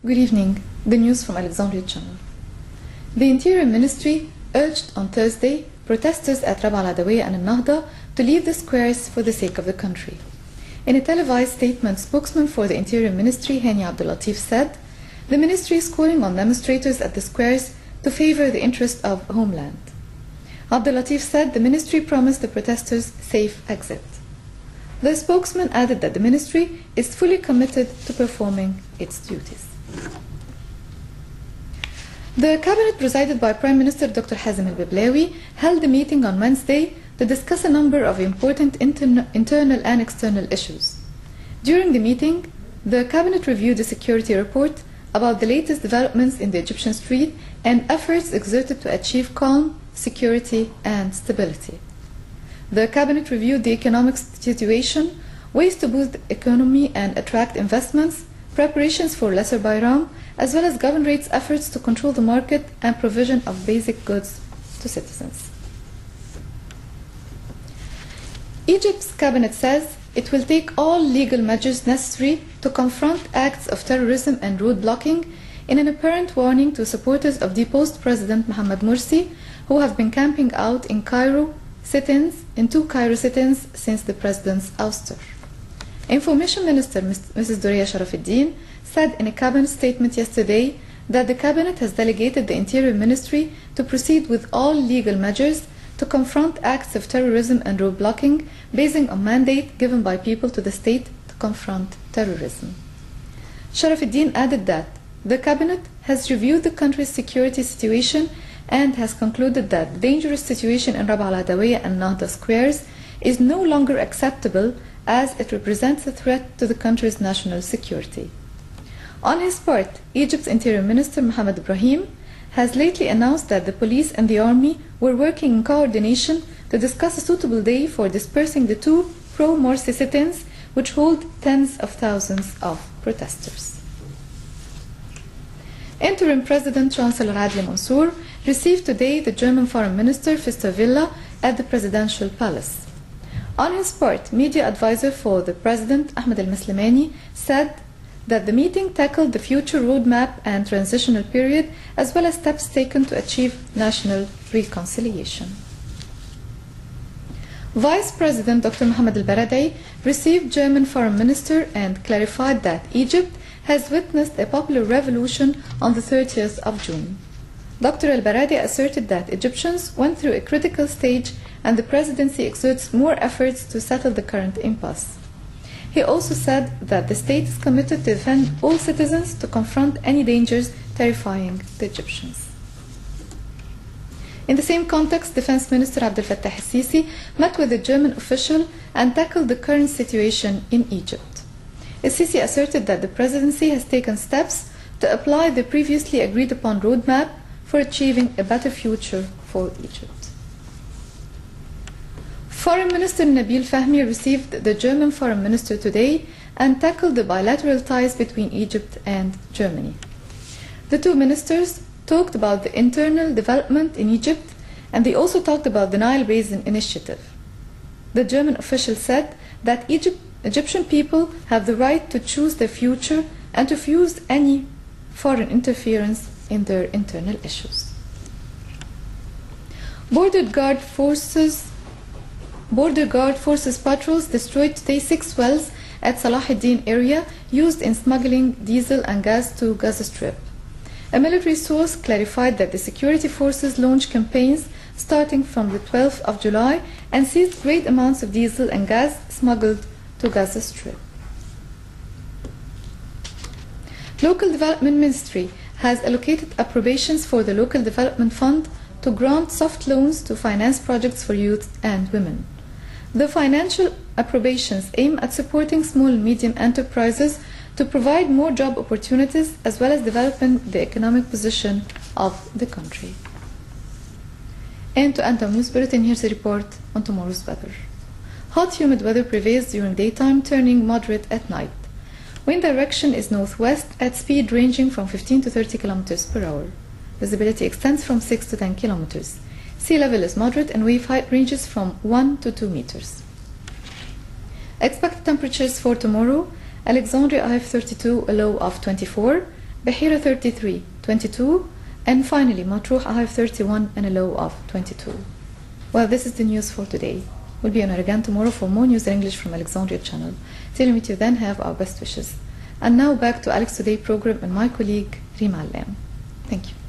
Good evening. The news from Alexandria Channel. The Interior Ministry urged on Thursday protesters at Rabaa al-Adawiyya and al-Nahda to leave the squares for the sake of the country. In a televised statement, spokesman for the Interior Ministry, Hani Abdulatif, said, "The ministry is calling on demonstrators at the squares to favor the interest of homeland." Abdulatif said the ministry promised the protesters safe exit. The spokesman added that the ministry is fully committed to performing its duties. The cabinet presided by Prime Minister Dr. Hazem al-Biblawi held a meeting on Wednesday to discuss a number of important internal and external issues. During the meeting, the cabinet reviewed a security report about the latest developments in the Egyptian street and efforts exerted to achieve calm, security, and stability. The cabinet reviewed the economic situation, ways to boost the economy and attract investments, preparations for Lesser Bayram, as well as governorate's efforts to control the market and provision of basic goods to citizens. Egypt's cabinet says it will take all legal measures necessary to confront acts of terrorism and road blocking in an apparent warning to supporters of deposed President Mohamed Morsi, who have been camping out in two Cairo sit-ins since the president's ouster. Information Minister Mrs. Doria Sharafuddin said in a cabinet statement yesterday that the cabinet has delegated the Interior Ministry to proceed with all legal measures to confront acts of terrorism and road blocking based on a mandate given by people to the state to confront terrorism. Sharafuddin added that the cabinet has reviewed the country's security situation and has concluded that the dangerous situation in Rabaa al-Adawiyya and Nahda squares is no longer acceptable as it represents a threat to the country's national security. On his part, Egypt's Interior Minister Mohammed Ibrahim has lately announced that the police and the army were working in coordination to discuss a suitable day for dispersing the two pro-Morsi sit-ins which hold tens of thousands of protesters. Interim President Chancellor Adli Mansour received today the German Foreign Minister Fister Villa at the Presidential Palace. On his part, media advisor for the President Ahmed al-Muslimani said that the meeting tackled the future roadmap and transitional period as well as steps taken to achieve national reconciliation. Vice President Dr. Mohamed al-Baradei received German Foreign Minister and clarified that Egypt has witnessed a popular revolution on the 30th of June. Dr. al-Baradei asserted that Egyptians went through a critical stage and the presidency exerts more efforts to settle the current impasse. He also said that the state is committed to defend all citizens to confront any dangers terrifying the Egyptians. In the same context, Defense Minister Abdel Fattah al-Sisi met with a German official and tackled the current situation in Egypt. al-Sisi asserted that the presidency has taken steps to apply the previously agreed upon roadmap for achieving a better future for Egypt. Foreign Minister Nabil Fahmy received the German Foreign Minister today and tackled the bilateral ties between Egypt and Germany. The two ministers talked about the internal development in Egypt and they also talked about the Nile Basin Initiative. The German official said that Egyptian people have the right to choose their future and to refuse any foreign interference in their internal issues. Border Guard Forces patrols destroyed today 6 wells at Salah ad-Din area used in smuggling diesel and gas to Gaza Strip. A military source clarified that the security forces launched campaigns starting from the 12th of July and seized great amounts of diesel and gas smuggled to Gaza Strip. Local Development Ministry has allocated appropriations for the Local Development Fund to grant soft loans to finance projects for youth and women. The financial appropriations aim at supporting small and medium enterprises to provide more job opportunities as well as developing the economic position of the country. And to end our news bulletin, here's a report on tomorrow's weather. Hot, humid weather prevails during daytime, turning moderate at night. Wind direction is northwest at speed ranging from 15 to 30 km per hour. Visibility extends from 6 to 10 kilometers. Sea level is moderate and wave height ranges from 1 to 2 meters. Expected temperatures for tomorrow: Alexandria high of 32, a low of 24. Bahira 33, 22, and finally Matruh I have 31 and a low of 22. Well, this is the news for today. We'll be on air again tomorrow for more news in English from Alexandria Channel. Till we meet you then, have our best wishes. And now back to Alex Today program and my colleague Rima Allam. Thank you.